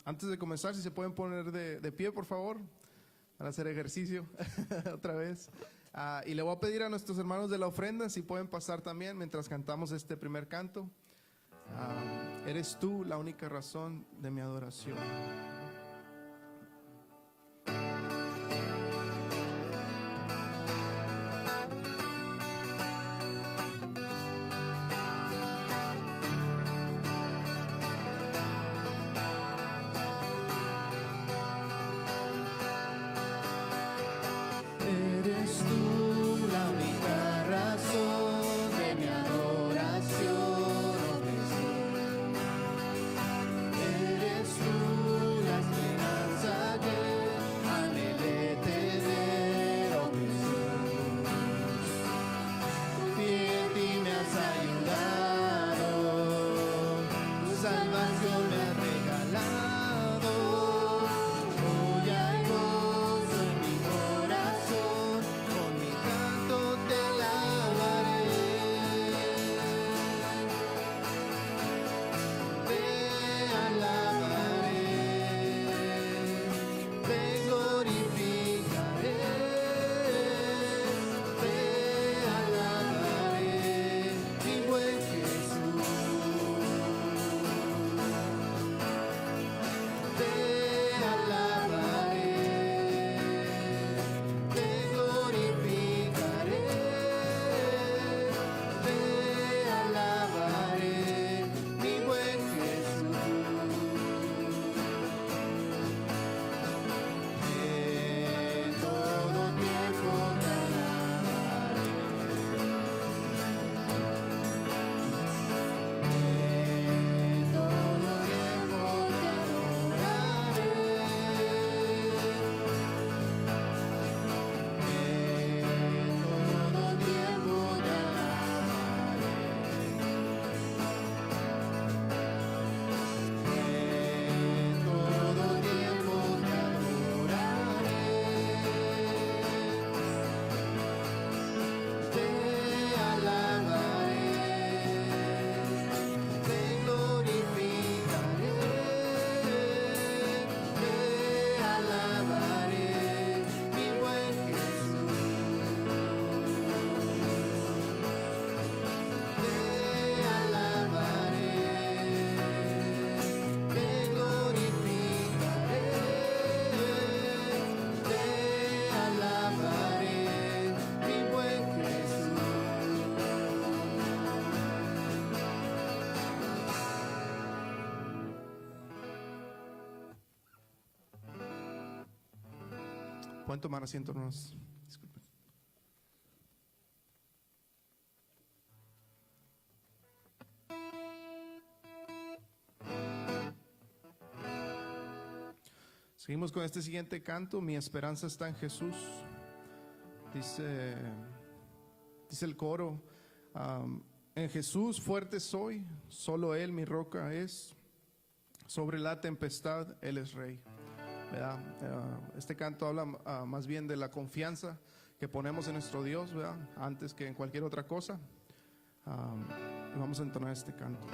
Antes de comenzar, si se pueden poner de pie, por favor, para hacer ejercicio otra vez. Y le voy a pedir a nuestros hermanos de la ofrenda si pueden pasar también mientras cantamos este primer canto. Eres tú la única razón de mi adoración. Eres tú la única razón de mi adoración, oh Jesús. Eres tú la esperanza que anhelé tener, oh Jesús. Confío en ti, me has ayudado, tu salvación me has regalado. Hoy hay gozo en mi corazón, con mi canto te alabaré. Te alabaré, te glorificaré, te alabaré, mi buen Jesús. Te alabaré, te glorificaré, te alabaré, mi buen Jesús. En todo tiempo te alabaré. En todo tiempo te adoraré. En todo tiempo te alabaré. En todo tiempo te adoraré. Te alabaré, te glorificaré, te alabaré, mi buen Jesús. Te alabaré, te glorificaré, te alabaré, mi buen Jesús. Pueden tomar asiento, hermanos. Disculpen. Seguimos con este siguiente canto. Mi esperanza está en Jesús. Dice el coro: en Jesús fuerte soy, solo Él mi roca es. Sobre la tempestad Él es rey. ¿Verdad? Este canto habla más bien de la confianza que ponemos en nuestro Dios, ¿verdad? Antes que en cualquier otra cosa. Y vamos a entonar este canto.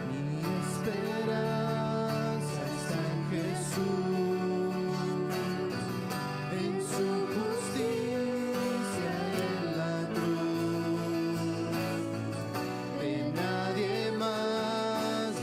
Mi esperanza está en Jesús, en su justicia en la cruz. De nadie más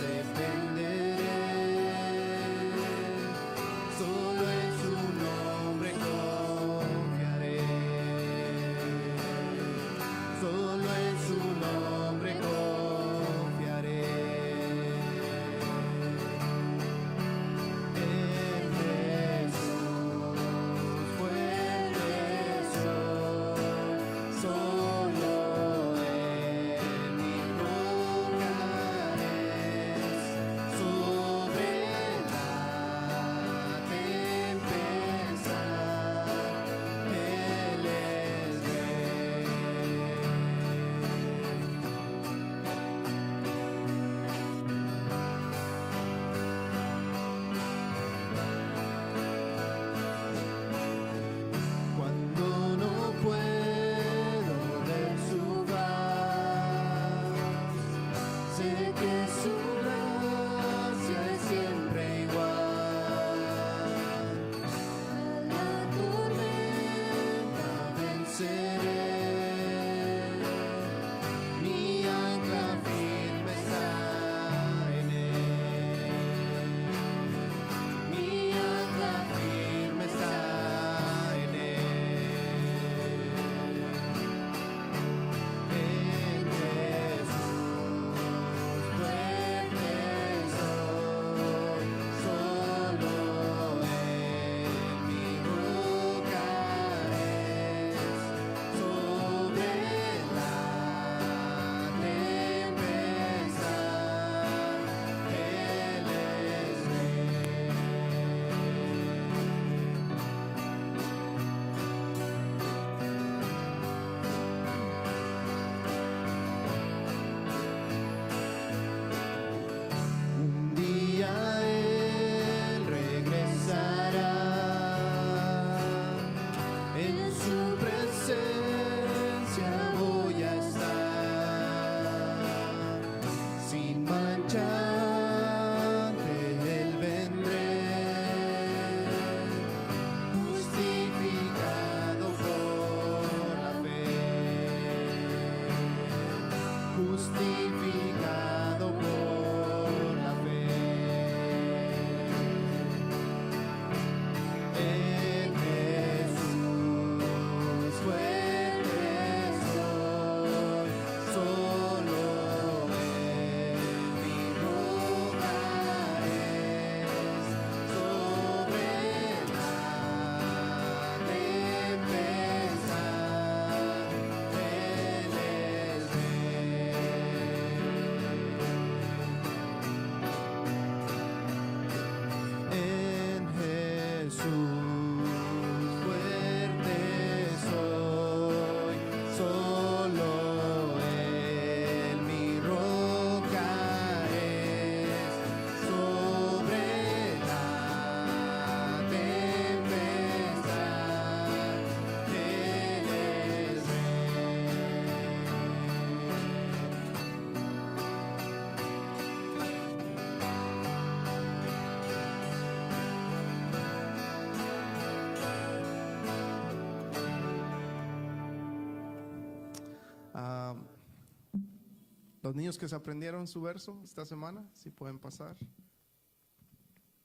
Los niños que se aprendieron su verso esta semana, si pueden pasar.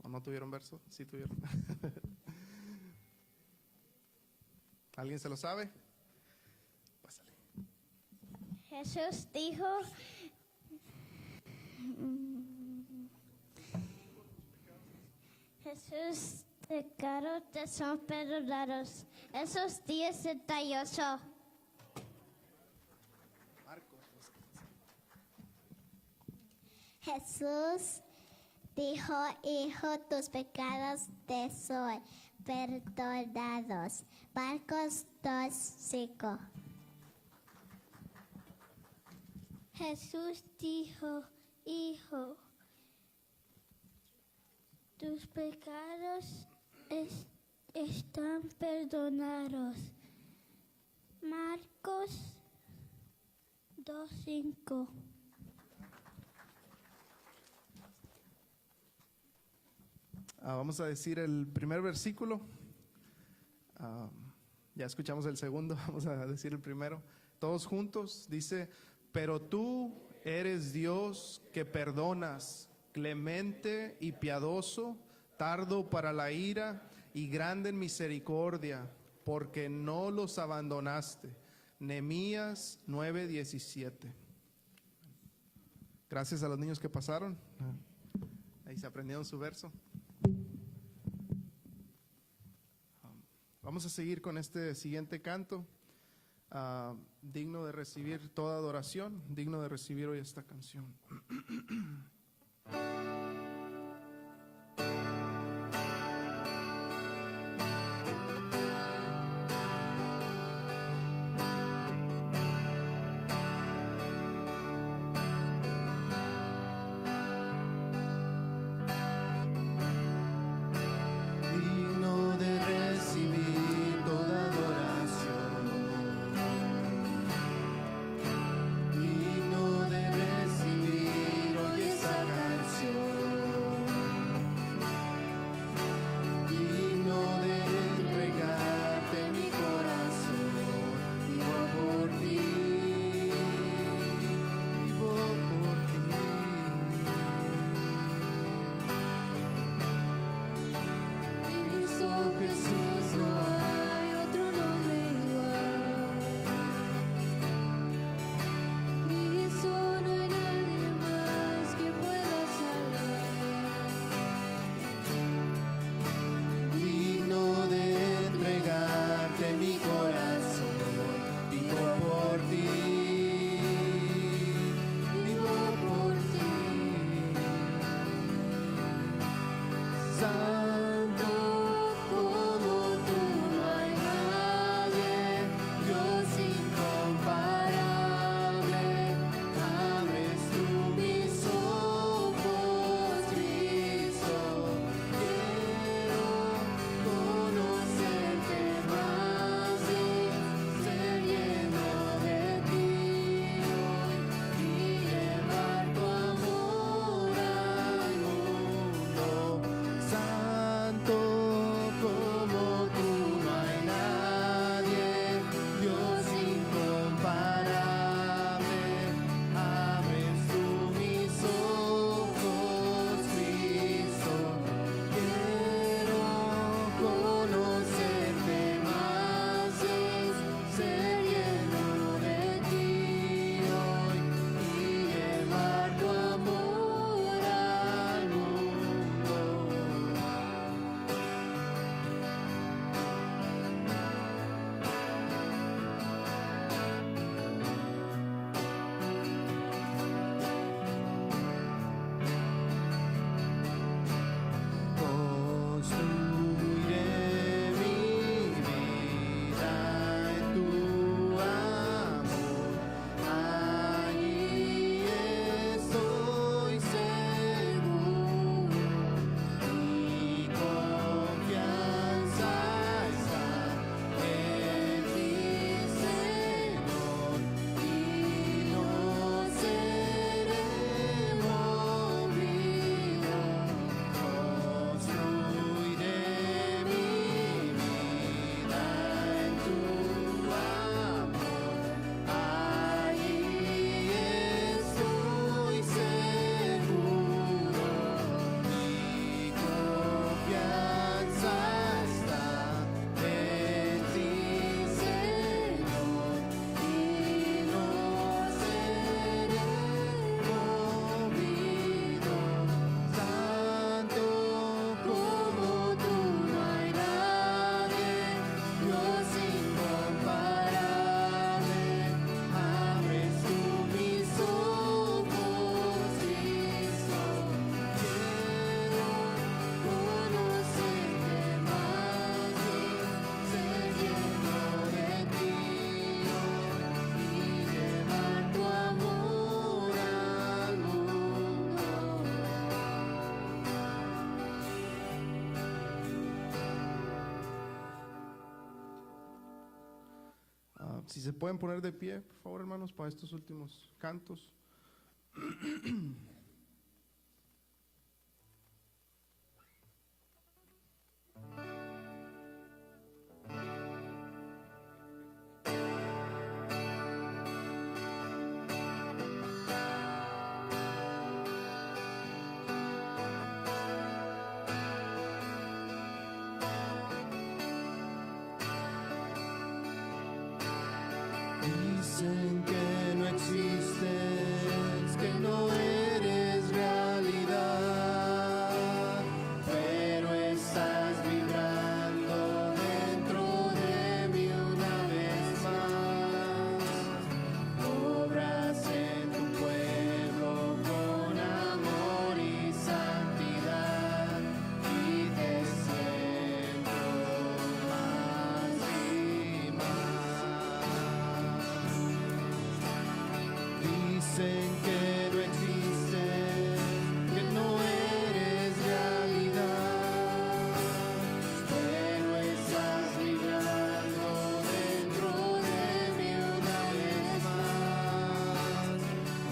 ¿O no tuvieron verso? Sí tuvieron. ¿Alguien se lo sabe? Pásale. Jesús dijo, Jesús pecados te son perdonados. Esos días 68. Jesús dijo, hijo, tus pecados te son perdonados. Marcos 2:5. Jesús dijo, hijo, tus pecados están perdonados. Marcos 2:5. Vamos a decir el primer versículo. Ya escuchamos el segundo, vamos a decir el primero. Todos juntos, dice, pero tú eres Dios que perdonas, clemente y piadoso, tardo para la ira y grande en misericordia, porque no los abandonaste. Nehemías 9:17. Gracias a los niños que pasaron. Ahí se aprendieron su verso. Vamos a seguir con este siguiente canto, digno de recibir toda adoración, digno de recibir hoy esta canción. Digno de recibir toda adoración, digno de recibir hoy esta Si se pueden poner de pie, por favor, hermanos, para estos últimos cantos. Dicen que no existes, que no eres realidad, pero estás vibrando dentro de mí una vez más. Obras en tu pueblo con amor y santidad, y te siento más y más. Dicen que no existes, que no eres realidad, pero estás vibrando dentro de mí una vez más.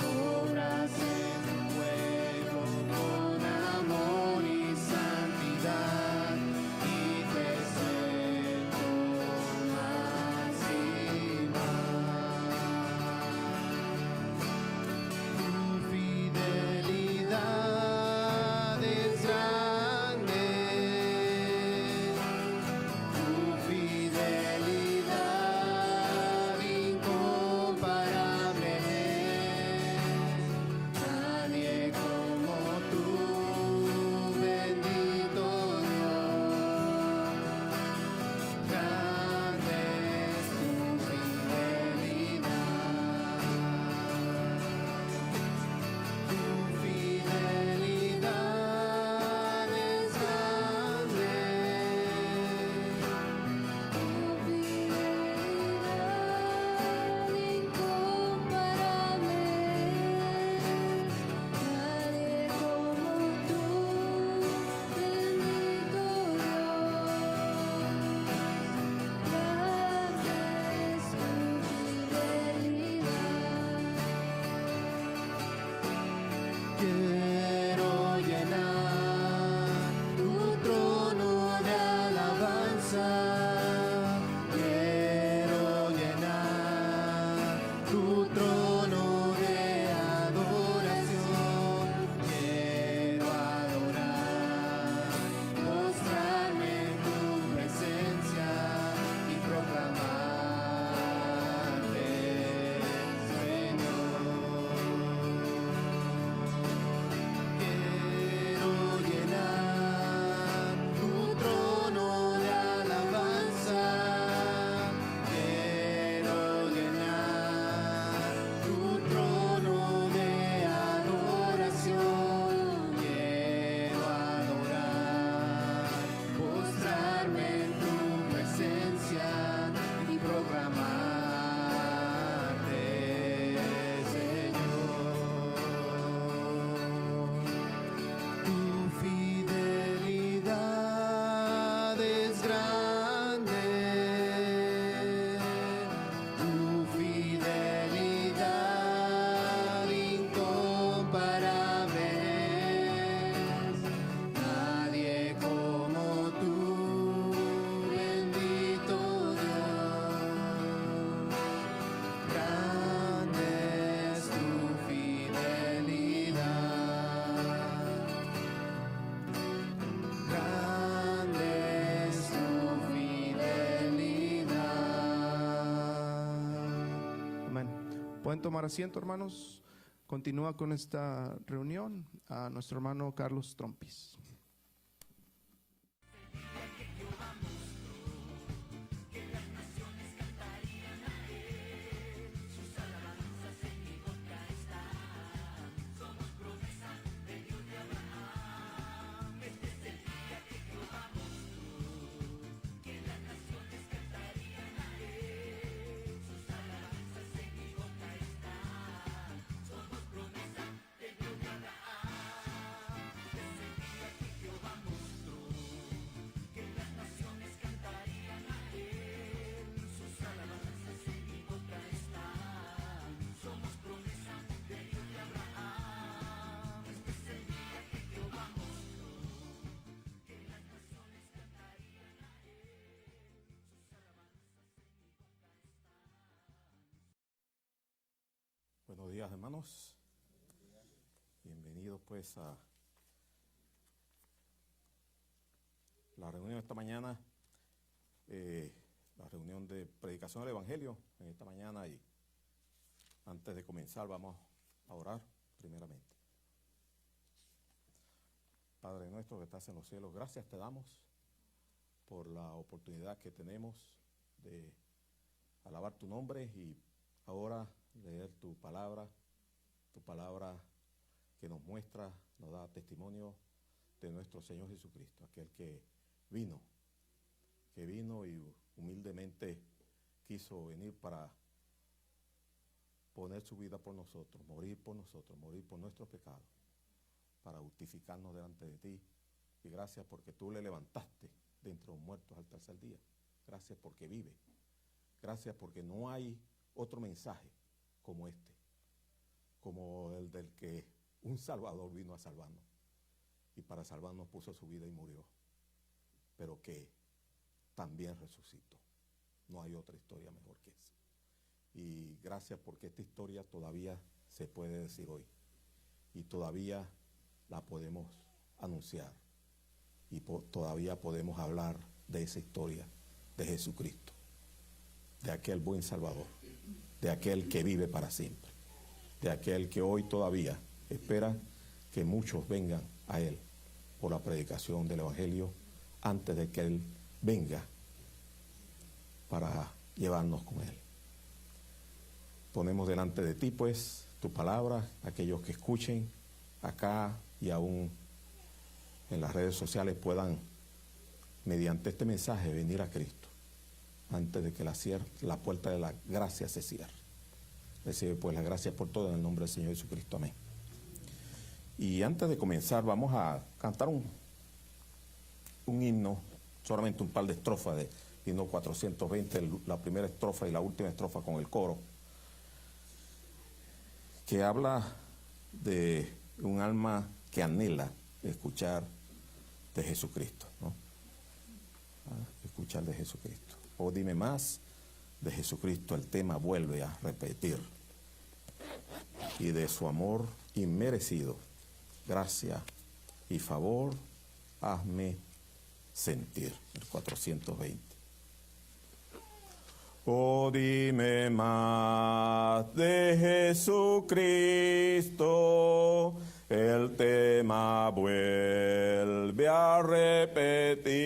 Obras en tu pueblo con amor y santidad, y te siento más y más. Tu fidelidad es grande, tu fidelidad incomparable. Nadie como tú, bendito Dios. Grande es tu fidelidad. Tu fidelidad es grande, tu fidelidad incomparable. Nadie como tú, bendito Dios. Grande es tu fidelidad. Quiero llenar tu trono de alabanza. Quiero llenar tu trono de adoración. Quiero adorar, mostrarme en tu presencia y proclamarte, Señor. Quiero llenar tu trono de alabanza. Quiero llenar tu trono de adoración. Quiero adorar, postrarme en tu presencia y proclamarte, Señor. Tu fidelidad es grande, tu fidelidad incomparable. Nadie como tú, bendito Dios. Grande es tu fidelidad. Grande es tu fidelidad. Amén. Pueden tomar asiento, hermanos. Continúa con esta reunión a nuestro hermano Carlos Trompis. Somos promesa de Dios de Abraham. días, hermanos. Bienvenidos pues a la reunión de esta mañana, la reunión de predicación del Evangelio en esta mañana. Y antes de comenzar vamos a orar primeramente. Padre nuestro que estás en los cielos, gracias te damos por la oportunidad que tenemos de alabar tu nombre y ahora leer tu palabra que nos muestra, nos da testimonio de nuestro Señor Jesucristo, aquel que vino y humildemente quiso venir para poner su vida por nosotros, morir por nuestros pecados, para justificarnos delante de ti. Y gracias porque tú le levantaste de entre los muertos al tercer día. Gracias porque vive. Gracias porque no hay otro mensaje como este, como el del que un Salvador vino a salvarnos y para salvarnos puso su vida y murió, pero que también resucitó. No hay otra historia mejor que esa. Y gracias porque esta historia todavía se puede decir hoy y todavía la podemos anunciar y todavía podemos hablar de esa historia de Jesucristo, de aquel buen Salvador, de aquel que vive para siempre, de aquel que hoy todavía espera que muchos vengan a Él por la predicación del Evangelio antes de que Él venga para llevarnos con Él. Ponemos delante de ti pues tu palabra, aquellos que escuchen acá y aún en las redes sociales puedan mediante este mensaje venir a Cristo antes de que la puerta de la gracia se cierre. Recibe pues la gracia por todo en el nombre del Señor Jesucristo. Amén. Y antes de comenzar vamos a cantar un himno, solamente un par de estrofas de himno 420, la primera estrofa y la última estrofa con el coro, que habla de un alma que anhela escuchar de Jesucristo, ¿no? Escuchar de Jesucristo. Oh, dime más de Jesucristo, el tema vuelve a repetir. Y de su amor inmerecido, gracia y favor, hazme sentir. El 420. Oh, dime más de Jesucristo, el tema vuelve a repetir.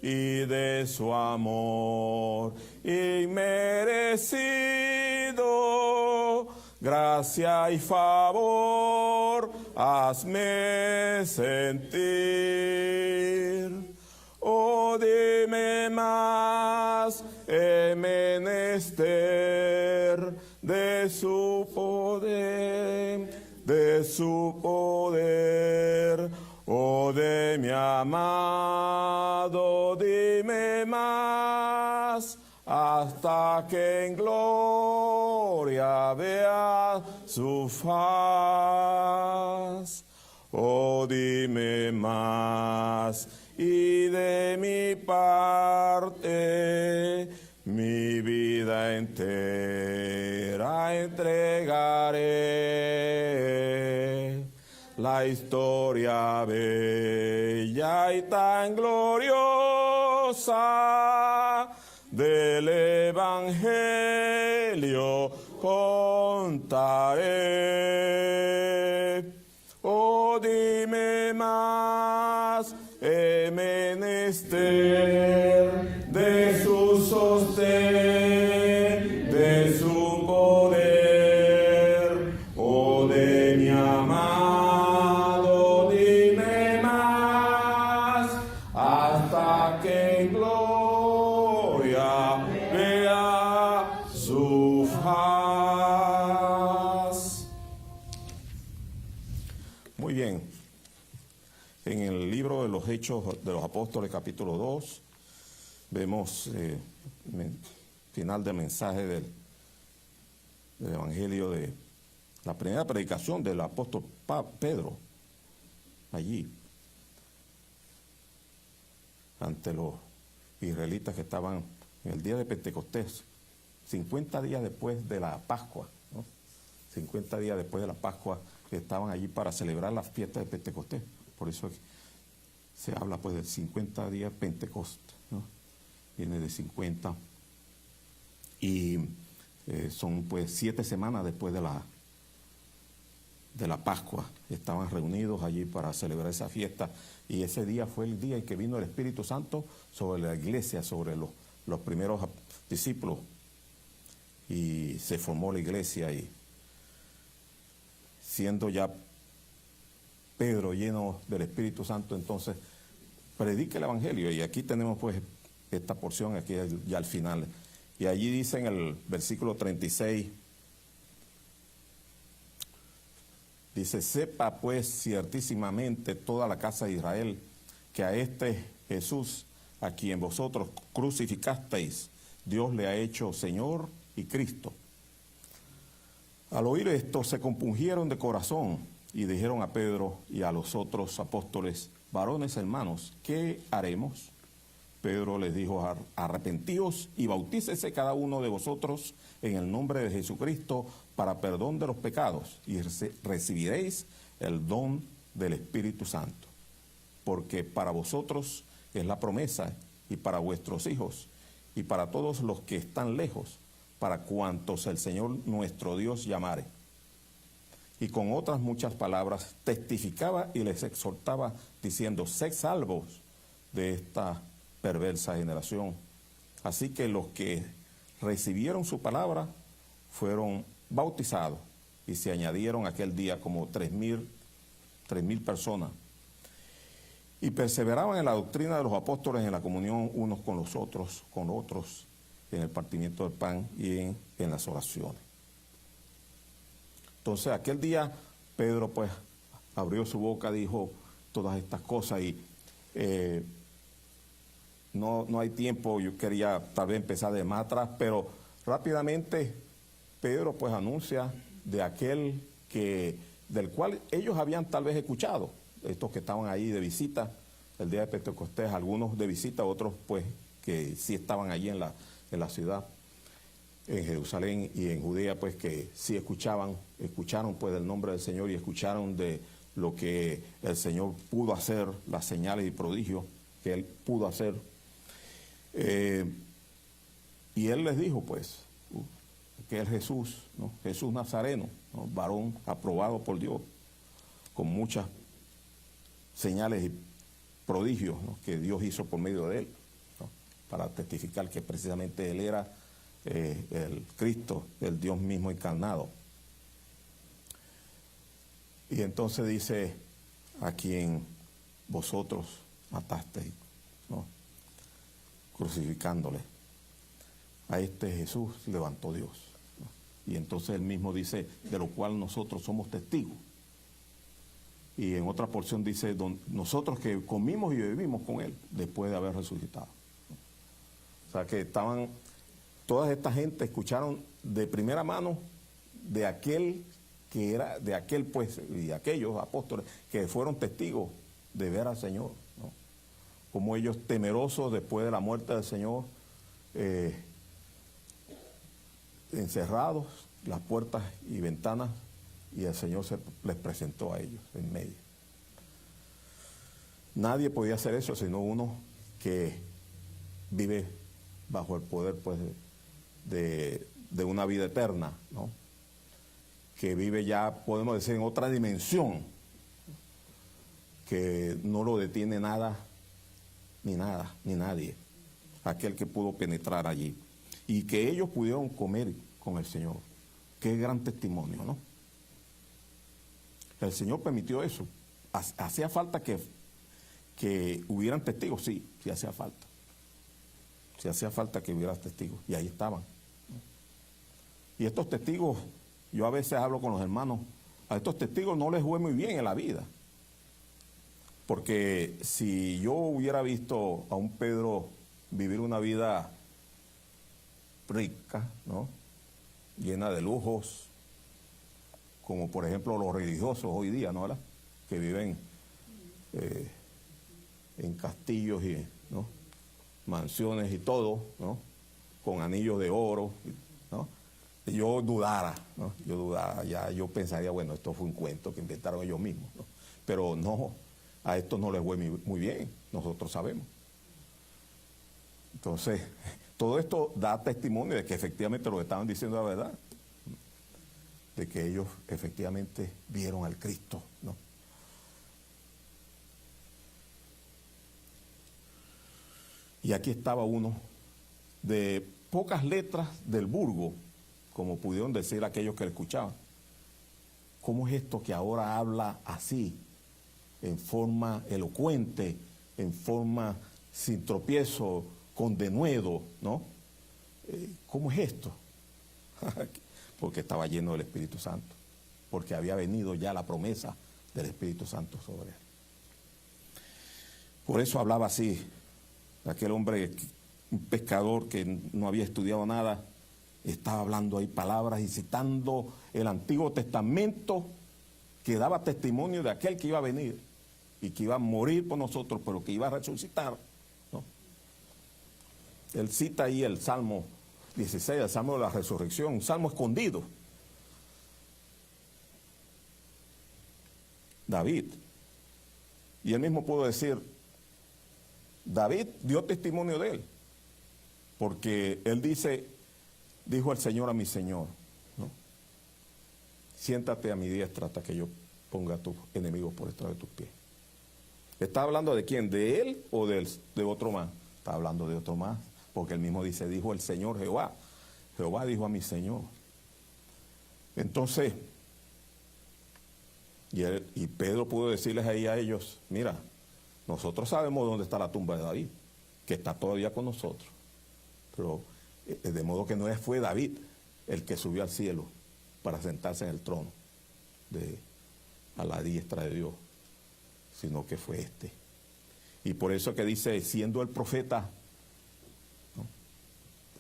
Y de su amor inmerecido, gracia y favor, hazme sentir. Oh, dime más, he menester de su poder, oh, de mi amado, dime más, hasta que en gloria vea su faz. Oh, dime más, y de mi parte mi vida entera entregaré. La historia bella y tan gloriosa del Evangelio contaré. Oh, dime más, he menester de su sostén, de su poder, oh, de mi amado, dime más, hasta que en gloria vea su faz. Muy bien. En el libro de los Hechos de los Apóstoles, capítulo 2, vemos final del mensaje del Evangelio de la primera predicación del apóstol Pedro, allí, ante los israelitas que estaban en el día de Pentecostés, 50 días después de la Pascua, ¿no? 50 días después de la Pascua, que estaban allí para celebrar la fiesta de Pentecostés. Por eso se habla pues de 50 días Pentecostés, ¿no? Viene de 50 y son pues 7 semanas después de la Pascua. Estaban reunidos allí para celebrar esa fiesta y ese día fue el día en que vino el Espíritu Santo sobre la iglesia, sobre los primeros discípulos, y se formó la iglesia. Y siendo ya Pedro lleno del Espíritu Santo, entonces predica el Evangelio. Y aquí tenemos pues esta porción, aquí ya al final. Y allí dice en el versículo 36, dice: sepa pues ciertísimamente toda la casa de Israel que a este Jesús, a quien vosotros crucificasteis, Dios le ha hecho Señor y Cristo. Al oír esto se compungieron de corazón y dijeron a Pedro y a los otros apóstoles: varones hermanos, ¿qué haremos? Pedro les dijo: arrepentíos y bautícese cada uno de vosotros en el nombre de Jesucristo para perdón de los pecados, y recibiréis el don del Espíritu Santo. Porque para vosotros es la promesa, y para vuestros hijos, y para todos los que están lejos, para cuantos el Señor nuestro Dios llamare. Y con otras muchas palabras testificaba y les exhortaba, diciendo: sed salvos de esta perversa generación. Así que los que recibieron su palabra fueron bautizados, y se añadieron aquel día como 3,000 personas. Y perseveraban en la doctrina de los apóstoles, en la comunión unos con los otros, en el partimiento del pan y en las oraciones. Entonces aquel día Pedro pues abrió su boca, dijo todas estas cosas, y no hay tiempo. Yo quería tal vez empezar de más atrás, pero rápidamente Pedro pues anuncia de aquel del cual ellos habían tal vez escuchado, estos que estaban ahí de visita el día de Pentecostés, algunos de visita, otros pues que sí estaban allí en la ciudad, en Jerusalén y en Judea, pues que sí escucharon pues del nombre del Señor, y escucharon de lo que el Señor pudo hacer, las señales y prodigios que Él pudo hacer. Y Él les dijo pues que es Jesús, ¿no? Jesús Nazareno, ¿no? Varón aprobado por Dios, con muchas señales y prodigios, ¿no? Que Dios hizo por medio de Él, ¿no? Para testificar que precisamente Él era el Cristo, el Dios mismo encarnado. Y entonces dice: a quien vosotros matasteis, ¿no? Crucificándole, a este Jesús levantó Dios, ¿no? Y entonces él mismo dice: de lo cual nosotros somos testigos. Y en otra porción dice: nosotros que comimos y bebimos con él después de haber resucitado. O sea que toda esta gente escucharon de primera mano de aquel pues, y aquellos apóstoles que fueron testigos de ver al Señor, ¿no? Como ellos, temerosos después de la muerte del Señor, encerrados, las puertas y ventanas, y el Señor les presentó a ellos en medio. Nadie podía hacer eso sino uno que vive bajo el poder pues de una vida eterna, ¿no? Que vive ya, podemos decir, en otra dimensión, que no lo detiene nada, ni nadie, aquel que pudo penetrar allí, y que ellos pudieron comer con el Señor. Qué gran testimonio, ¿no? El Señor permitió eso. ¿Hacía falta que hubieran testigos? Sí hacía falta. Sí hacía falta que hubiera testigos, y ahí estaban. Y estos testigos, yo a veces hablo con los hermanos, a estos testigos no les fue muy bien en la vida. Porque si yo hubiera visto a un Pedro vivir una vida rica, ¿no? Llena de lujos, como por ejemplo los religiosos hoy día, ¿no? ¿Verdad? Que viven en castillos y, ¿no? Mansiones y todo, ¿no? Con anillos de oro, yo dudara, ¿no? Yo dudara, ya yo pensaría, bueno, esto fue un cuento que inventaron ellos mismos, ¿no? Pero no, a esto no les fue muy bien, nosotros sabemos. Entonces, todo esto da testimonio de que efectivamente lo que estaban diciendo era verdad, de que ellos efectivamente vieron al Cristo, ¿no? Y aquí estaba uno de pocas letras del burgo, como pudieron decir aquellos que le escuchaban. ¿Cómo es esto que ahora habla así, en forma elocuente, en forma sin tropiezo, con denuedo, ¿no? ¿Cómo es esto? Porque estaba lleno del Espíritu Santo, porque había venido ya la promesa del Espíritu Santo sobre él. Por eso hablaba así, aquel hombre, un pescador que no había estudiado nada, estaba hablando ahí palabras y citando el Antiguo Testamento que daba testimonio de aquel que iba a venir y que iba a morir por nosotros, pero que iba a resucitar, ¿no? Él cita ahí el Salmo 16, el Salmo de la Resurrección, un salmo escondido. David. Y él mismo pudo decir, David dio testimonio de él, porque él dice, dijo el Señor a mi Señor, ¿no? Siéntate a mi diestra hasta que yo ponga a tus enemigos por estrado de tus pies. ¿Está hablando de quién? ¿De él o de otro más? Está hablando de otro más, porque él mismo dice, dijo el Señor Jehová. Jehová dijo a mi Señor. Entonces, y Pedro pudo decirles ahí a ellos, mira, nosotros sabemos dónde está la tumba de David, que está todavía con nosotros. Pero de modo que no fue David el que subió al cielo para sentarse en el trono a la diestra de Dios, sino que fue este. Y por eso que dice, siendo el profeta, ¿no?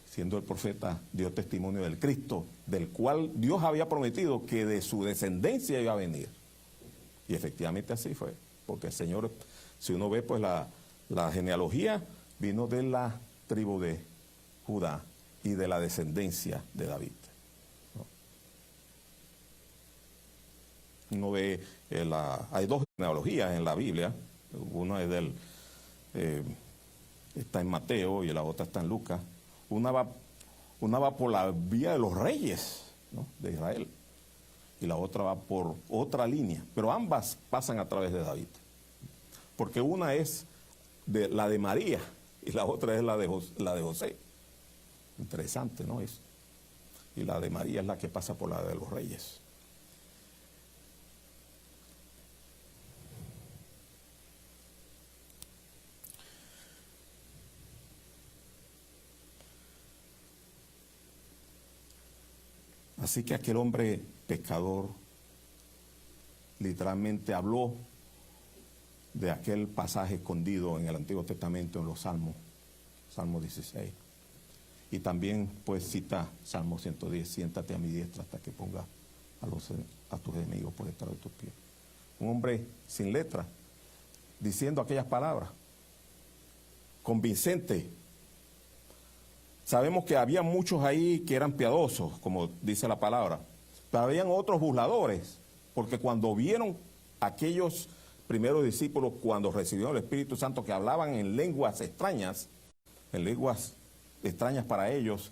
Siendo el profeta, dio testimonio del Cristo, del cual Dios había prometido que de su descendencia iba a venir. Y efectivamente así fue, porque el Señor, si uno ve pues la genealogía, vino de la tribu de Judá y de la descendencia de David, ¿no? Uno ve, hay dos genealogías en la Biblia, una es está en Mateo y la otra está en Lucas. Una va por la vía de los reyes, ¿no?, de Israel, y la otra va por otra línea, pero ambas pasan a través de David, porque una es la de María y la otra es la de José. Interesante, ¿no? Eso. Y la de María es la que pasa por la de los reyes. Así que aquel hombre pecador literalmente habló de aquel pasaje escondido en el Antiguo Testamento en los Salmos, Salmo 16. Y también pues cita Salmo 110, siéntate a mi diestra hasta que ponga a tus enemigos por estrado de tus pies. Un hombre sin letra, diciendo aquellas palabras, convincente. Sabemos que había muchos ahí que eran piadosos, como dice la palabra, pero habían otros burladores, porque cuando vieron aquellos primeros discípulos, cuando recibieron el Espíritu Santo, que hablaban en lenguas extrañas para ellos,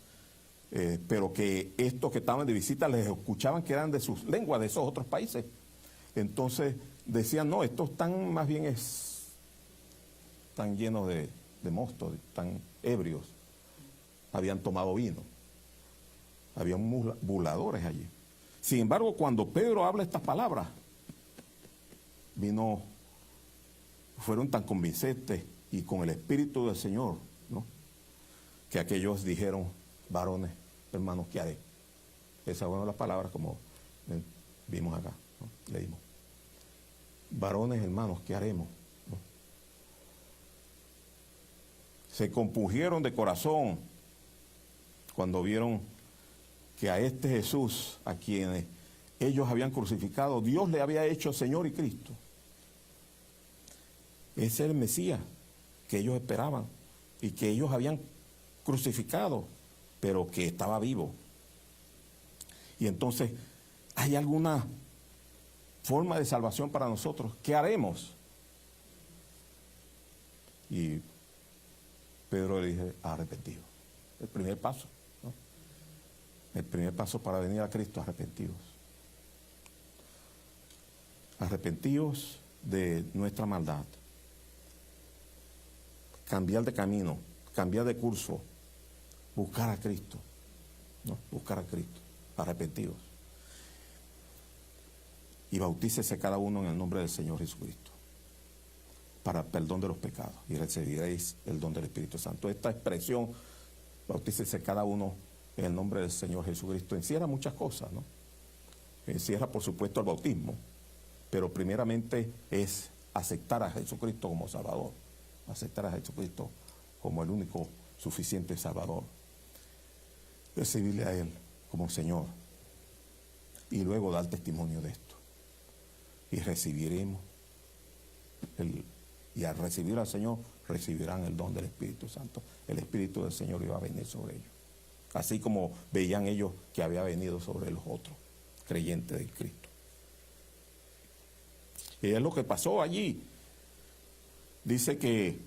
pero que estos que estaban de visita les escuchaban que eran de sus lenguas, de esos otros países. Entonces decían, no, estos están más bien están llenos de mosto, están ebrios. Habían tomado vino. Habían burladores allí. Sin embargo, cuando Pedro habla estas palabras, fueron tan convincentes y con el Espíritu del Señor, ¿no?, que aquellos dijeron, varones, hermanos, ¿qué haré? Esas fueron las palabras como vimos acá, ¿no?, leímos. Varones, hermanos, ¿qué haremos? ¿No? Se compungieron de corazón cuando vieron que a este Jesús, a quien ellos habían crucificado, Dios le había hecho Señor y Cristo. Ese es el Mesías que ellos esperaban y que ellos habían crucificado, pero que estaba vivo. Y entonces, ¿hay alguna forma de salvación para nosotros? ¿Qué haremos? Y Pedro le dice, arrepentidos. El primer paso, ¿no? El primer paso para venir a Cristo, arrepentidos. Arrepentidos de nuestra maldad. Cambiar de camino, cambiar de curso, buscar a Cristo, ¿no? Buscar a Cristo, arrepentidos. Y bautícese cada uno en el nombre del Señor Jesucristo para perdón de los pecados y recibiréis el don del Espíritu Santo. Esta expresión, bautícese cada uno en el nombre del Señor Jesucristo, encierra muchas cosas, ¿no? Encierra, por supuesto, el bautismo, pero primeramente es aceptar a Jesucristo como Salvador, aceptar a Jesucristo como el único suficiente Salvador, recibirle a Él como Señor y luego dar testimonio de esto. Y recibiremos, y al recibir al Señor, recibirán el don del Espíritu Santo. El Espíritu del Señor iba a venir sobre ellos, así como veían ellos que había venido sobre los otros creyentes de Cristo. Y es lo que pasó allí. Dice que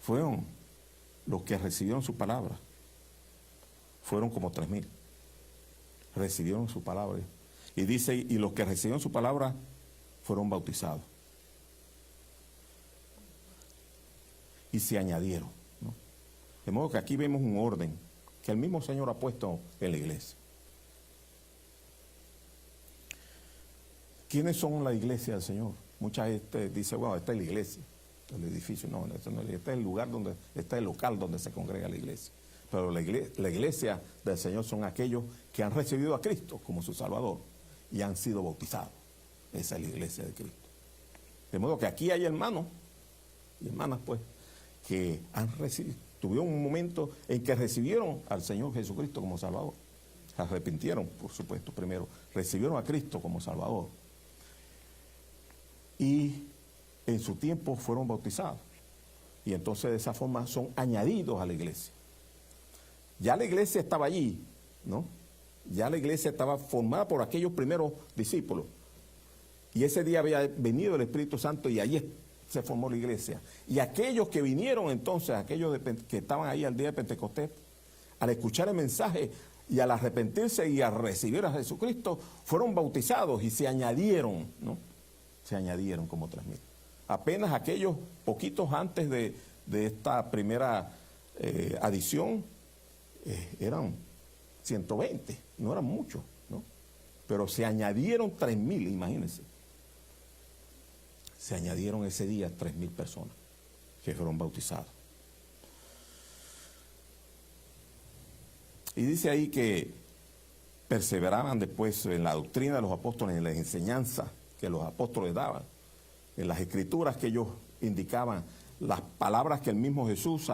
fueron los que recibieron su palabra, fueron como 3,000. Recibieron su palabra. Y dice, y los que recibieron su palabra fueron bautizados. Y se añadieron, ¿no? De modo que aquí vemos un orden que el mismo Señor ha puesto en la iglesia. ¿Quiénes son la iglesia del Señor? Mucha gente dice, bueno, esta es la iglesia, el edificio. No, este no es el lugar donde, está el local donde se congrega la iglesia. Pero la iglesia del Señor son aquellos que han recibido a Cristo como su Salvador y han sido bautizados. Esa es la iglesia de Cristo. De modo que aquí hay hermanos y hermanas, pues, que han recibido, tuvieron un momento en que recibieron al Señor Jesucristo como Salvador. Se arrepintieron, por supuesto, primero. Recibieron a Cristo como Salvador. Y en su tiempo fueron bautizados. Y entonces de esa forma son añadidos a la iglesia. Ya la iglesia estaba allí, ¿no? Ya la iglesia estaba formada por aquellos primeros discípulos. Y ese día había venido el Espíritu Santo y allí se formó la iglesia. Y aquellos que vinieron entonces, aquellos que estaban ahí al día de Pentecostés, al escuchar el mensaje y al arrepentirse y a recibir a Jesucristo, fueron bautizados y se añadieron, ¿no? Se añadieron como 3,000. Apenas aquellos poquitos antes de esta primera adición, eran 120, no eran muchos, ¿no? Pero se añadieron 3,000, imagínense. Se añadieron ese día 3,000 personas que fueron bautizadas. Y dice ahí que perseveraban después en la doctrina de los apóstoles, en la enseñanza que los apóstoles daban, en las escrituras que ellos indicaban, las palabras que el mismo Jesús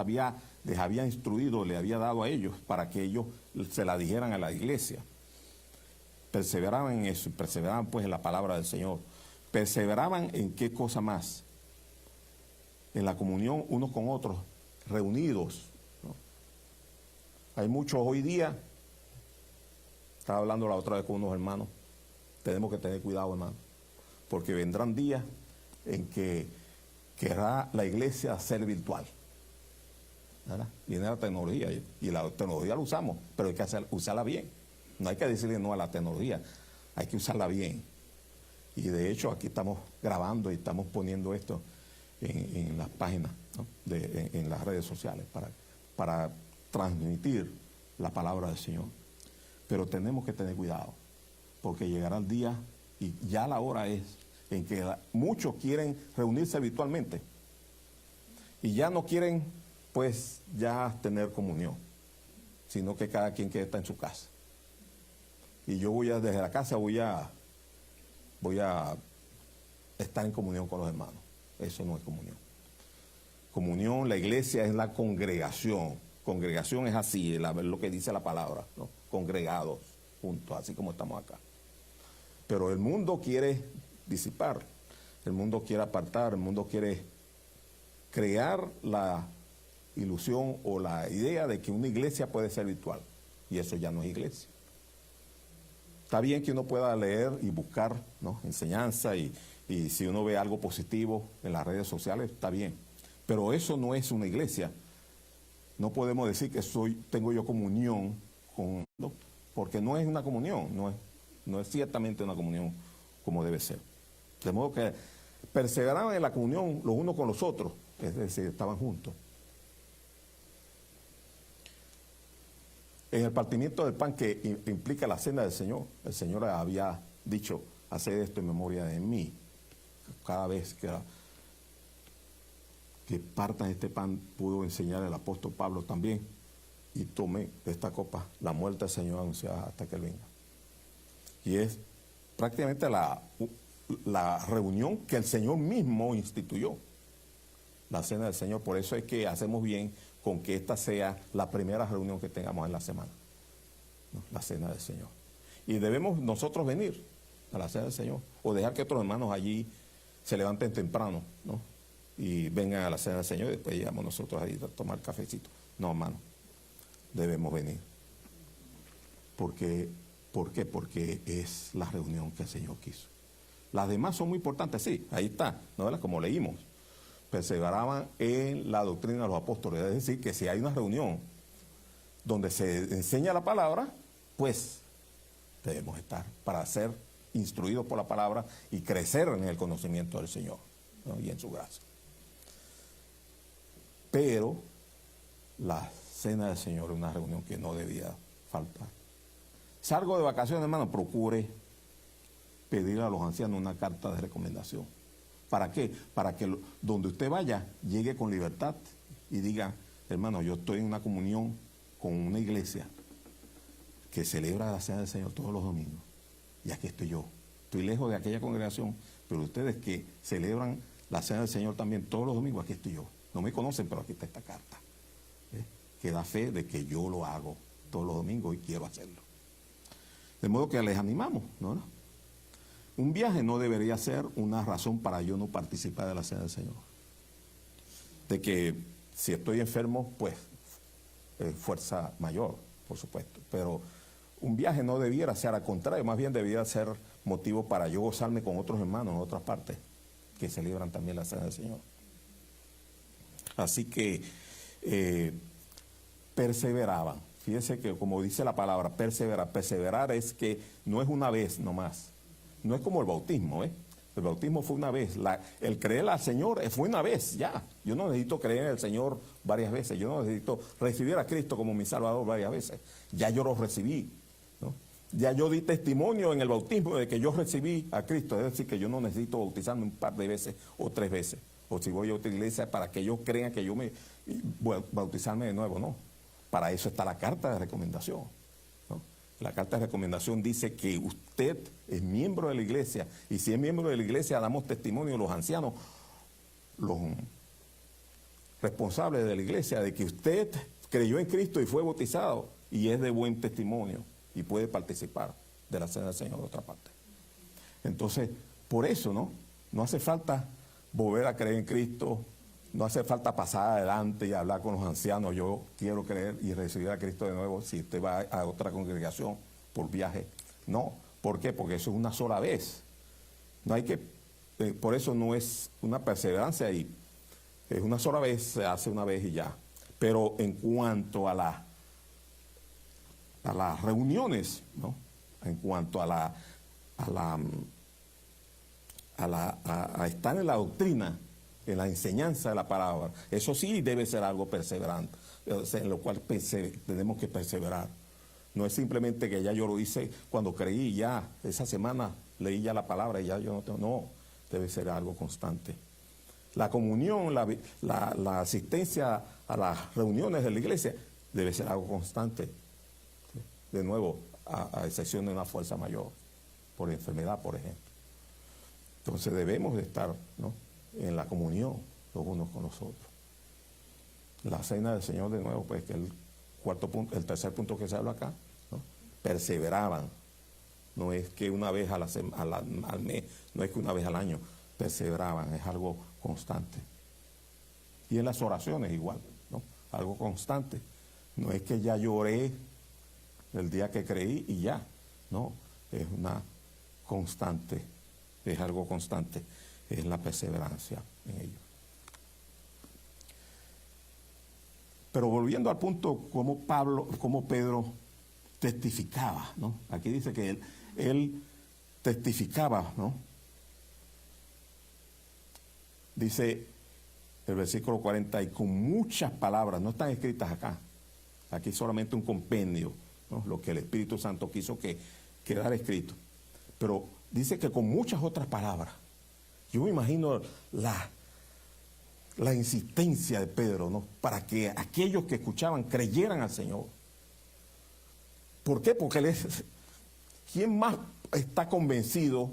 les había instruido, le había dado a ellos para que ellos se la dijeran a la iglesia. Perseveraban en eso, perseveraban pues en la palabra del Señor. Perseveraban en qué cosa más, en la comunión unos con otros, reunidos, ¿no? Hay muchos hoy día, estaba hablando la otra vez con unos hermanos, tenemos que tener cuidado, hermano, porque vendrán días en que querrá la iglesia ser virtual, ¿verdad? Viene la tecnología y la tecnología la usamos, pero hay que usarla bien. No hay que decirle no a la tecnología, hay que usarla bien. Y de hecho aquí estamos grabando y estamos poniendo esto en las páginas, ¿no? en las redes sociales para transmitir la palabra del Señor. Pero tenemos que tener cuidado, porque llegará el día y ya la hora es en que muchos quieren reunirse virtualmente y ya no quieren pues ya tener comunión, sino que cada quien que está en su casa. Y yo desde la casa voy a estar en comunión con los hermanos. Eso no es comunión. Comunión, la iglesia es la congregación. Congregación es así, lo que dice la palabra, ¿no? Congregados juntos, así como estamos acá. Pero el mundo quiere disipar, el mundo quiere apartar, el mundo quiere crear ilusión o la idea de que una iglesia puede ser virtual. Y eso ya no es iglesia. Está bien que uno pueda leer y buscar, ¿no?, enseñanza y si uno ve algo positivo en las redes sociales, está bien. Pero eso no es una iglesia. No podemos decir que tengo yo comunión con, ¿no?, porque no es una comunión, no es ciertamente una comunión como debe ser. De modo que perseveraban en la comunión los unos con los otros, es decir, estaban juntos. En el partimiento del pan que implica la cena del Señor, el Señor había dicho, haced esto en memoria de mí. Cada vez que partan este pan, pudo enseñar el apóstol Pablo también, y tome esta copa, la muerte del Señor anunciada hasta que Él venga. Y es prácticamente la reunión que el Señor mismo instituyó, la cena del Señor. Por eso es que hacemos bien con que esta sea la primera reunión que tengamos en la semana, ¿no?, la cena del Señor. Y debemos nosotros venir a la cena del Señor, o dejar que otros hermanos allí se levanten temprano, ¿no?, y vengan a la cena del Señor, y después llegamos nosotros ahí a tomar cafecito. No, hermano, debemos venir. ¿Por qué? Porque es la reunión que el Señor quiso. Las demás son muy importantes, sí, ahí está, ¿no?, como leímos. Perseveraban en la doctrina de los apóstoles, es decir, que si hay una reunión donde se enseña la palabra, pues debemos estar para ser instruidos por la palabra y crecer en el conocimiento del Señor, ¿no?, y en su gracia. Pero la cena del Señor es una reunión que no debía faltar. Salgo de vacaciones, hermano, procure pedir a los ancianos una carta de recomendación. ¿Para qué? Para que donde usted vaya, llegue con libertad y diga, hermano, yo estoy en una comunión con una iglesia que celebra la cena del Señor todos los domingos. Y aquí estoy yo. Estoy lejos de aquella congregación, pero ustedes que celebran la cena del Señor también todos los domingos, aquí estoy yo. No me conocen, pero aquí está esta carta, que da fe de que yo lo hago todos los domingos y quiero hacerlo. De modo que les animamos, ¿no? Un viaje no debería ser una razón para yo no participar de la cena del Señor. De que si estoy enfermo, pues fuerza mayor, por supuesto. Pero un viaje no debiera ser, al contrario, más bien debiera ser motivo para yo gozarme con otros hermanos en otras partes que celebran también la cena del Señor. Así que perseveraban. Fíjense que como dice la palabra, perseverar es que no es una vez nomás. No es como el bautismo, ¿eh? El bautismo fue una vez. El creer al Señor fue una vez, ya. Yo no necesito creer en el Señor varias veces. Yo no necesito recibir a Cristo como mi Salvador varias veces. Ya yo lo recibí, ¿no? Ya yo di testimonio en el bautismo de que yo recibí a Cristo. Es decir, que yo no necesito bautizarme un par de veces o 3 veces. O si voy a otra iglesia para que ellos crean que yo voy a bautizarme de nuevo, no. Para eso está la carta de recomendación, ¿no? La carta de recomendación dice que usted es miembro de la iglesia, y si es miembro de la iglesia damos testimonio, los ancianos, los responsables de la iglesia, de que usted creyó en Cristo y fue bautizado y es de buen testimonio y puede participar de la cena del Señor de otra parte. Entonces, por eso, no hace falta volver a creer en Cristo, no hace falta pasar adelante y hablar con los ancianos, yo quiero creer y recibir a Cristo de nuevo si usted va a otra congregación por viaje. No, ¿por qué? Porque eso es una sola vez. No hay que, por eso no es una perseverancia ahí. Es una sola vez, se hace una vez y ya. Pero en cuanto a las reuniones, ¿no?, en cuanto a estar en la doctrina, en la enseñanza de la palabra, eso sí debe ser algo perseverante, en lo cual tenemos que perseverar. No es simplemente que ya yo lo hice cuando creí, ya esa semana leí ya la palabra y ya yo no tengo, no, debe ser algo constante. La comunión, la asistencia a las reuniones de la iglesia debe ser algo constante. De nuevo, a excepción de una fuerza mayor, por enfermedad, por ejemplo. Entonces debemos de estar, ¿no?, en la comunión los unos con los otros. La cena del Señor, de nuevo, pues que el tercer punto que se habla acá, ¿no?, perseveraban. No es que una vez al mes, no es que una vez al año, perseveraban, es algo constante. Y en las oraciones igual, ¿no? algo constante. No es que ya lloré el día que creí y ya, no, es una constante, es algo constante, es la perseverancia en ello. Pero volviendo al punto, como Pedro testificaba, ¿no? Aquí dice que él testificaba, ¿no? Dice el versículo 40, y con muchas palabras, no están escritas acá, aquí solamente un compendio, ¿no? Lo que el Espíritu Santo quiso que quedara escrito. Pero dice que con muchas otras palabras. Yo me imagino la insistencia de Pedro, ¿no? Para que aquellos que escuchaban creyeran al Señor. ¿Por qué? Porque ¿quién más está convencido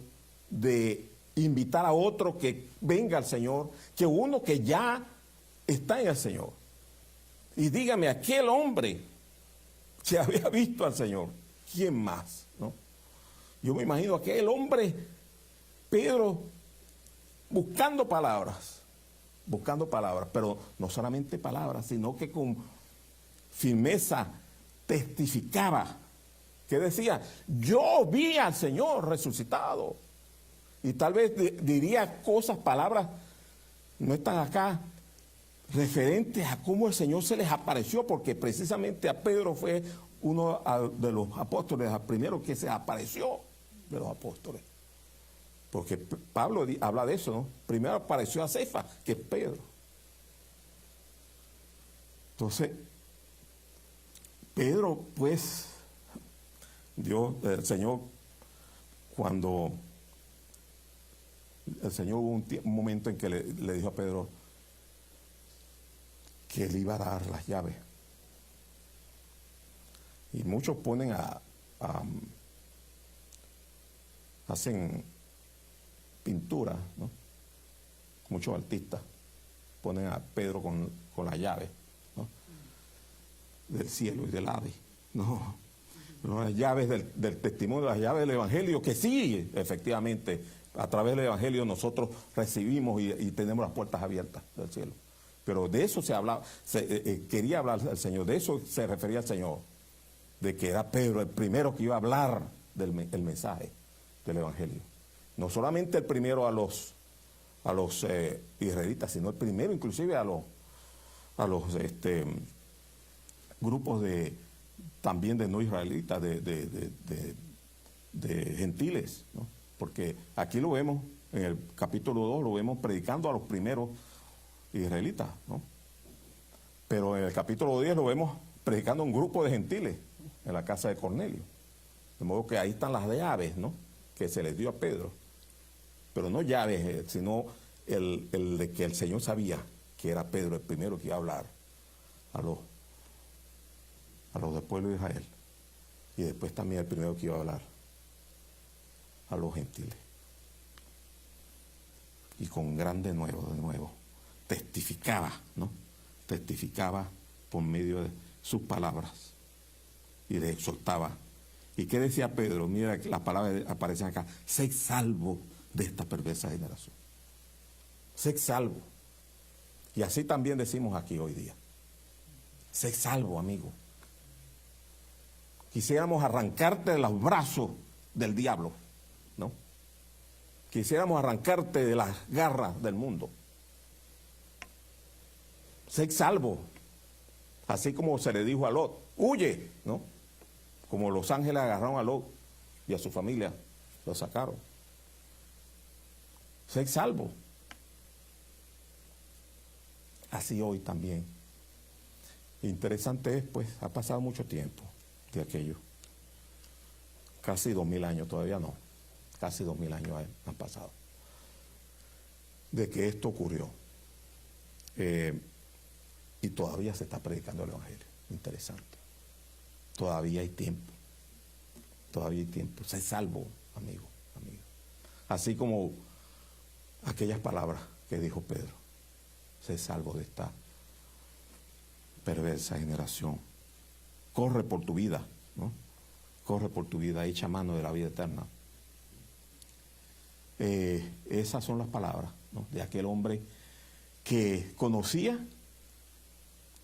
de invitar a otro que venga al Señor que uno que ya está en el Señor? Y dígame, aquel hombre que había visto al Señor, ¿quién más? ¿No? Yo me imagino aquel hombre, Pedro, buscando palabras, pero no solamente palabras, sino que con firmeza testificaba, que decía, yo vi al Señor resucitado. Y tal vez diría cosas, palabras, no están acá, referentes a cómo el Señor se les apareció, porque precisamente a Pedro fue uno de los apóstoles, el primero que se apareció de los apóstoles. Porque Pablo habla de eso, ¿no? Primero apareció a Cefas, que es Pedro. Entonces, Pedro, pues, el Señor, cuando el Señor hubo un momento en que le dijo a Pedro que él iba a dar las llaves. Y muchos ponen hacen pintura, ¿no? Muchos artistas ponen a Pedro con las llaves, ¿no? Del cielo y del Hades, no, las llaves del testimonio, las llaves del Evangelio, que sí, efectivamente, a través del Evangelio nosotros recibimos y tenemos las puertas abiertas del cielo. Pero de eso se hablaba, quería hablar el Señor, de eso se refería al Señor, de que era Pedro el primero que iba a hablar el mensaje del Evangelio. No solamente el primero a los israelitas, sino el primero inclusive a los grupos también de no israelitas, de gentiles, ¿no? Porque aquí lo vemos, en el capítulo 2 lo vemos predicando a los primeros israelitas, ¿no? Pero en el capítulo 10 lo vemos predicando a un grupo de gentiles en la casa de Cornelio. De modo que ahí están las llaves, ¿no? Que se les dio a Pedro. Pero no llaves, sino el de que el Señor sabía que era Pedro el primero que iba a hablar a los del pueblo de Israel. Y después también el primero que iba a hablar a los gentiles. Y con gran de nuevo, testificaba, ¿no? Testificaba por medio de sus palabras y le exhortaba. ¿Y qué decía Pedro? Mira, las palabras aparecen acá. Sé salvo de esta perversa generación. Sé salvo. Y así también decimos aquí hoy día. Sé salvo, amigo. Quisiéramos arrancarte de los brazos del diablo, ¿no? Quisiéramos arrancarte de las garras del mundo. Sé salvo. Así como se le dijo a Lot, huye, ¿no? Como los ángeles agarraron a Lot y a su familia, lo sacaron. Sé salvo. Así hoy también. Interesante es, pues, ha pasado mucho tiempo de aquello. Casi 2000 años, todavía no. Casi 2000 años han pasado. De que esto ocurrió. Y todavía se está predicando el Evangelio. Interesante. Todavía hay tiempo. Todavía hay tiempo. Sé salvo, amigo. Así como aquellas palabras que dijo Pedro. Sé salvo de esta perversa generación. Corre por tu vida, ¿no? Corre por tu vida, echa mano de la vida eterna. Esas son las palabras, ¿no? De aquel hombre que conocía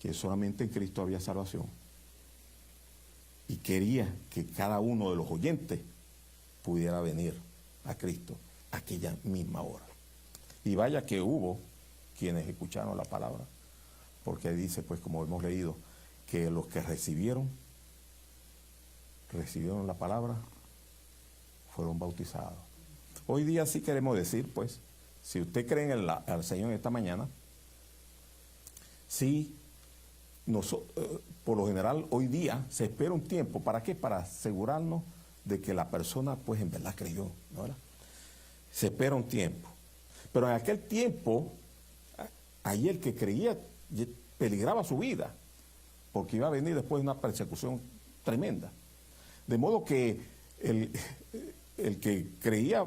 que solamente en Cristo había salvación y quería que cada uno de los oyentes pudiera venir a Cristo aquella misma hora. Y vaya que hubo quienes escucharon la palabra, porque dice, pues como hemos leído, que los que recibieron la palabra, fueron bautizados. Hoy día sí queremos decir, pues, si usted cree en al Señor esta mañana, sí, por lo general hoy día se espera un tiempo. ¿Para qué? Para asegurarnos de que la persona, pues, en verdad creyó, ¿no? ¿Verdad? Se espera un tiempo. Pero en aquel tiempo, ahí el que creía peligraba su vida, porque iba a venir después una persecución tremenda. De modo que el que creía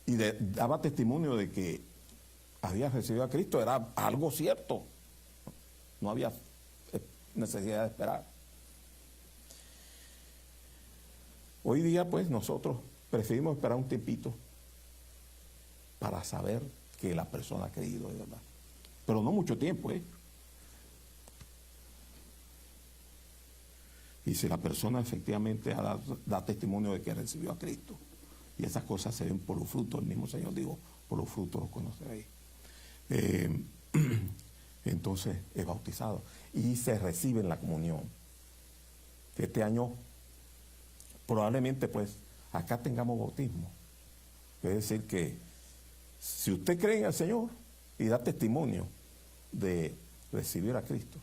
y daba testimonio de que había recibido a Cristo era algo cierto. No había necesidad de esperar. Hoy día, pues, nosotros preferimos esperar un tiempito para saber que la persona ha creído de verdad. Pero no mucho tiempo, ¿eh? Y si la persona efectivamente da testimonio de que recibió a Cristo, y esas cosas se ven por los frutos, el mismo Señor dijo, por los frutos los conoceréis. Entonces es bautizado y se recibe en la comunión. Este año probablemente, pues, acá tengamos bautismo. Es decir que si usted cree en el Señor y da testimonio de recibir a Cristo,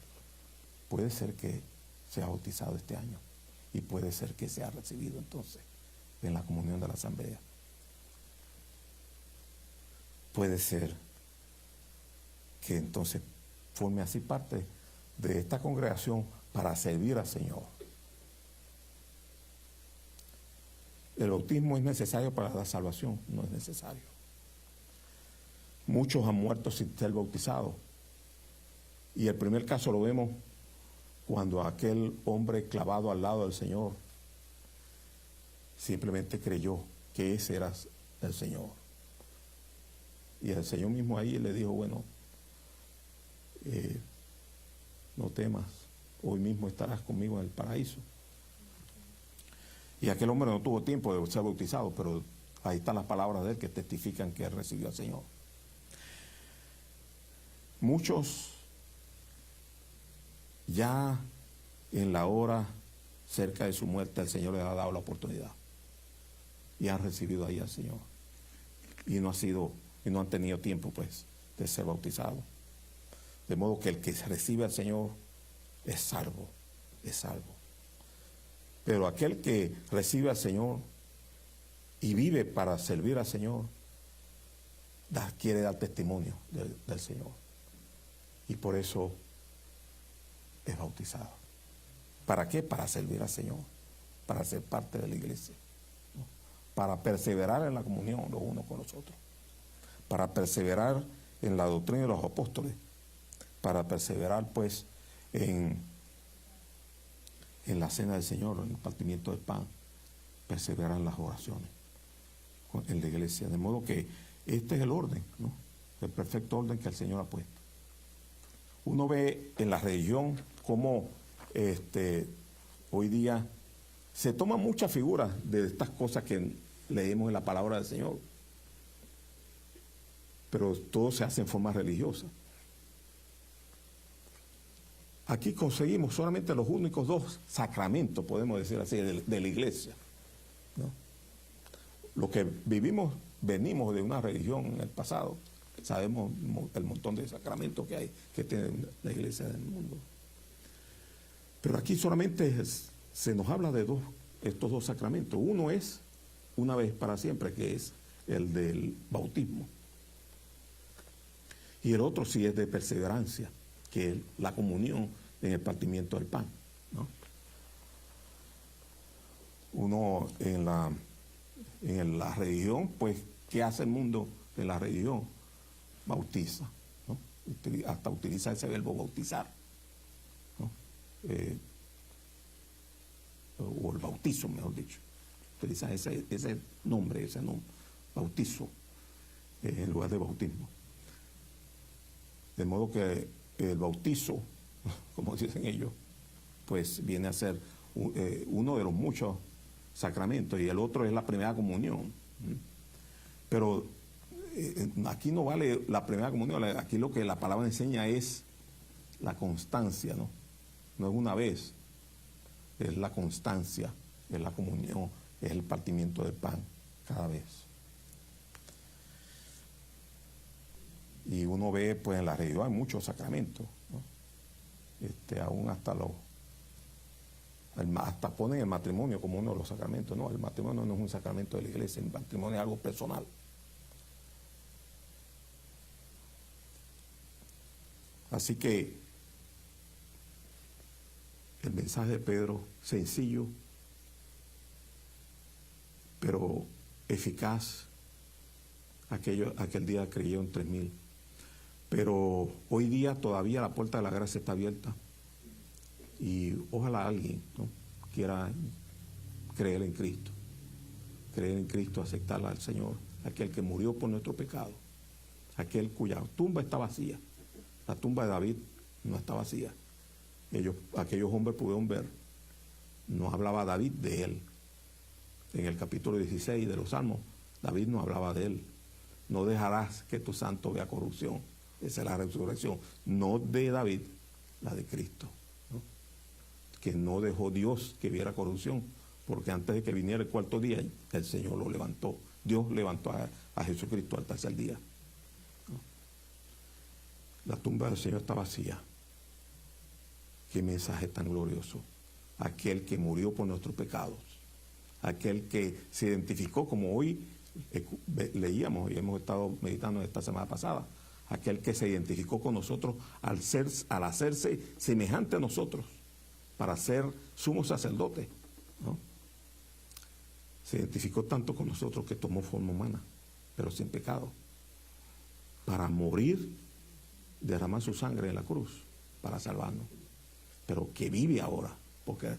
puede ser que sea bautizado este año y puede ser que sea recibido entonces en la comunión de la asamblea. Puede ser que entonces forme así parte de esta congregación para servir al Señor. ¿El bautismo es necesario para la salvación? No es necesario. Muchos han muerto sin ser bautizados. Y el primer caso lo vemos cuando aquel hombre clavado al lado del Señor simplemente creyó que ese era el Señor. Y el Señor mismo ahí le dijo, bueno, no temas, hoy mismo estarás conmigo en el paraíso. Y aquel hombre no tuvo tiempo de ser bautizado, pero ahí están las palabras de él que testifican que él recibió al Señor. Muchos ya en la hora cerca de su muerte el Señor les ha dado la oportunidad y han recibido ahí al Señor y no han tenido tiempo, pues, de ser bautizados. De modo que el que recibe al Señor es salvo, es salvo. Pero aquel que recibe al Señor y vive para servir al Señor, quiere dar testimonio del Señor. Y por eso es bautizado. ¿Para qué? Para servir al Señor, para ser parte de la iglesia, ¿no? Para perseverar en la comunión los unos con los otros, para perseverar en la doctrina de los apóstoles, para perseverar, pues, en la cena del Señor, en el partimiento del pan, perseverar en las oraciones en la iglesia. De modo que este es el orden, ¿no? El perfecto orden que el Señor ha puesto. Uno ve en la religión cómo hoy día se toman muchas figuras de estas cosas que leemos en la palabra del Señor, pero todo se hace en forma religiosa. Aquí conseguimos solamente los únicos dos sacramentos, podemos decir así, de la iglesia, ¿no? Lo que venimos de una religión en el pasado, sabemos el montón de sacramentos que hay, que tiene la iglesia del mundo. Pero aquí solamente se nos habla de estos dos sacramentos. Uno es una vez para siempre, que es el del bautismo. Y el otro sí es de perseverancia, que es la comunión en el partimiento del pan, ¿no? Uno en la religión, pues, ¿qué hace el mundo en la religión? Bautiza, ¿no? Hasta utiliza ese verbo bautizar, ¿no? O el bautizo, mejor dicho. Utiliza ese nombre, bautizo, en lugar de bautismo. De modo que el bautizo, como dicen ellos, pues viene a ser uno de los muchos sacramentos, y el otro es la primera comunión. Pero aquí no vale la primera comunión, aquí lo que la palabra enseña es la constancia, ¿no? No es una vez, es la constancia, es la comunión, es el partimiento del pan cada vez. Y uno ve, pues en la religión hay muchos sacramentos, ¿no? Aún hasta hasta ponen el matrimonio como uno de los sacramentos. No, el matrimonio no es un sacramento de la iglesia, el matrimonio es algo personal. Así que el mensaje de Pedro, sencillo, pero eficaz. Aquel día creyeron 3,000. Pero hoy día todavía la puerta de la gracia está abierta. Y ojalá alguien, ¿no?, quiera creer en Cristo. Creer en Cristo, aceptarla al Señor. Aquel que murió por nuestro pecado. Aquel cuya tumba está vacía. La tumba de David no está vacía. Aquellos hombres pudieron ver. No hablaba David de él. En el capítulo 16 de los Salmos, David no hablaba de él. No dejarás que tu santo vea corrupción. Esa es la resurrección. No de David, la de Cristo, ¿no? Que no dejó Dios que viera corrupción, porque antes de que viniera el cuarto día, el Señor lo levantó. Dios levantó a Jesucristo al tercer día, ¿no? La tumba del Señor está vacía. Qué mensaje tan glorioso. Aquel que murió por nuestros pecados. Aquel que se identificó, como hoy leíamos y hemos estado meditando esta semana pasada, aquel que se identificó con nosotros al hacerse semejante a nosotros para ser sumo sacerdote, ¿no? Se identificó tanto con nosotros que tomó forma humana, pero sin pecado, para morir, derramar su sangre en la cruz para salvarnos, pero que vive ahora porque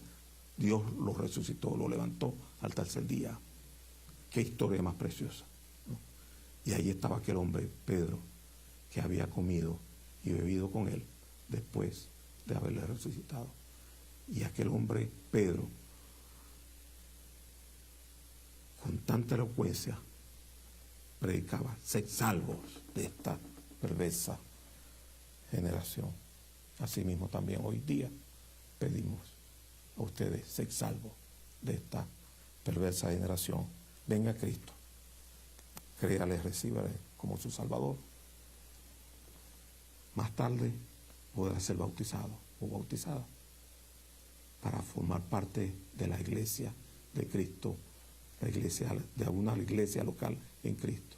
Dios lo resucitó, lo levantó al tercer día. Qué historia más preciosa, ¿no? Y ahí estaba aquel hombre, Pedro, que había comido y bebido con él después de haberle resucitado. Y aquel hombre, Pedro, con tanta elocuencia, predicaba: sed salvos de esta perversa generación. Asimismo también hoy día pedimos a ustedes: sed salvos de esta perversa generación. Venga Cristo, créale, recíbale como su Salvador. Más tarde podrá ser bautizado o bautizada para formar parte de la iglesia de Cristo, la iglesia de una iglesia local en Cristo.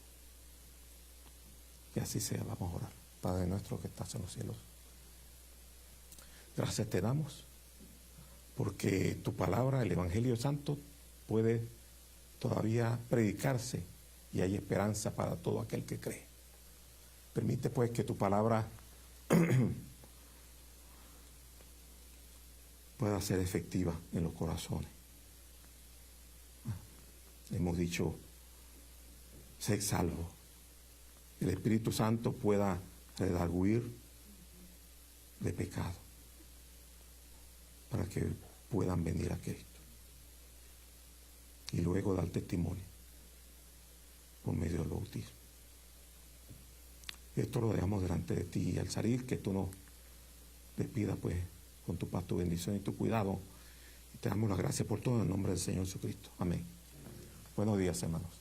Que así sea. Vamos a orar. Padre nuestro que estás en los cielos, gracias te damos porque tu palabra, el Evangelio Santo, puede todavía predicarse y hay esperanza para todo aquel que cree. Permite pues que tu palabra pueda ser efectiva en los corazones. Hemos dicho: sed salvo. El Espíritu Santo pueda redarguir de pecado para que puedan venir a Cristo y luego dar testimonio por medio del bautismo. Esto lo dejamos delante de ti, y al salir, que tú nos despidas pues con tu paz, tu bendición y tu cuidado, y te damos las gracias por todo en el nombre del Señor Jesucristo. Amén. Buenos días, hermanos.